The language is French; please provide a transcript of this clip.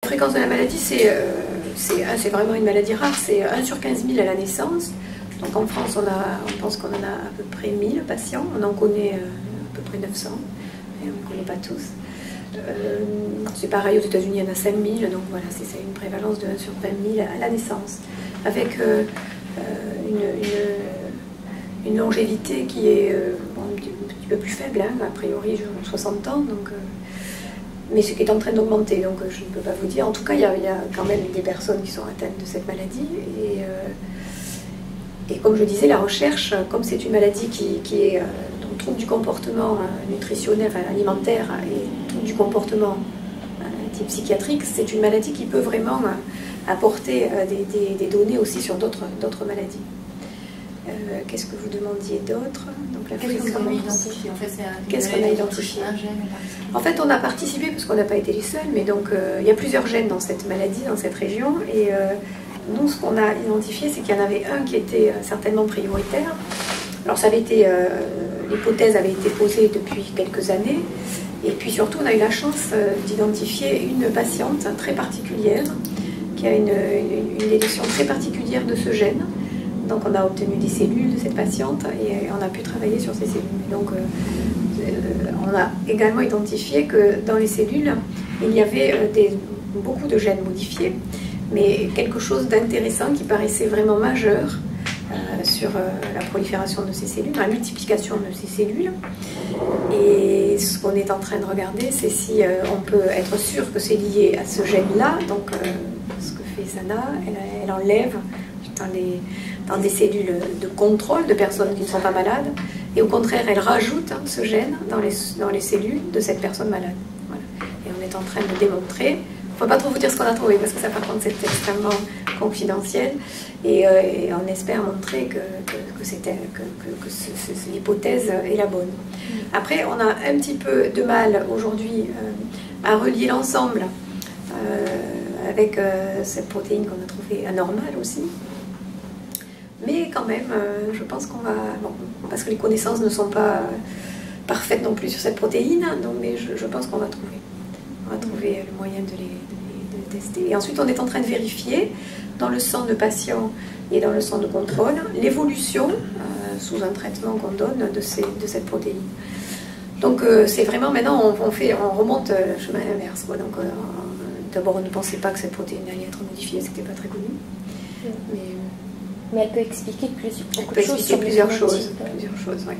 La fréquence de la maladie, c'est vraiment une maladie rare, c'est 1 sur 15 000 à la naissance. Donc en France, on pense qu'on en a à peu près 1000 patients, on en connaît à peu près 900, et on ne connaît pas tous. C'est pareil aux États-Unis, il y en a 5000, donc voilà, c'est une prévalence de 1 sur 20 000 à la naissance, avec une longévité qui est un petit peu plus faible, hein, a priori 60 ans, donc, mais ce qui est en train d'augmenter, donc je ne peux pas vous dire. En tout cas, il y a quand même des personnes qui sont atteintes de cette maladie, et comme je disais, la recherche, comme c'est une maladie qui est donc, trouble du comportement nutritionnel, enfin, alimentaire, et trouble du comportement type psychiatrique, c'est une maladie qui peut vraiment apporter des données aussi sur d'autres maladies. Qu'est-ce que vous demandiez d'autre? Qu'est-ce qu'on a identifié? Qu'est-ce qu'on a identifié? En fait, on a participé, parce qu'on n'a pas été les seuls, mais donc il y a plusieurs gènes dans cette maladie, dans cette région, et nous, ce qu'on a identifié, c'est qu'il y en avait un qui était certainement prioritaire. Alors, ça avait été, l'hypothèse avait été posée depuis quelques années, et puis surtout, on a eu la chance d'identifier une patiente très particulière, qui a une détection très particulière de ce gène. Donc on a obtenu des cellules de cette patiente et on a pu travailler sur ces cellules. Et donc on a également identifié que dans les cellules, il y avait beaucoup de gènes modifiés, mais quelque chose d'intéressant qui paraissait vraiment majeur sur la prolifération de ces cellules, la multiplication de ces cellules. Et ce qu'on est en train de regarder, c'est si on peut être sûr que c'est lié à ce gène-là. Donc ce que fait Sana, elle enlève dans des cellules de contrôle de personnes qui ne sont pas malades, et au contraire, elle rajoute ce gène dans les cellules de cette personne malade. Voilà. Et on est en train de démontrer, il ne faut pas trop vous dire ce qu'on a trouvé, parce que ça par contre c'est extrêmement confidentiel, et on espère montrer que l'hypothèse est la bonne. Après, on a un petit peu de mal aujourd'hui à relier l'ensemble avec cette protéine qu'on a trouvée anormale aussi. Mais quand même, je pense qu'on va... Bon, parce que les connaissances ne sont pas parfaites non plus sur cette protéine, donc, mais je pense qu'on va trouver. On va trouver le moyen de les tester. Et ensuite, on est en train de vérifier dans le sang de patients et dans le sang de contrôle l'évolution sous un traitement qu'on donne de cette protéine. Donc c'est vraiment maintenant, on remonte le chemin inverse. Quoi. Donc d'abord, on ne pensait pas que cette protéine allait être modifiée, c'était pas très connu. Mais elle peut expliquer beaucoup de choses. Plusieurs choses, oui.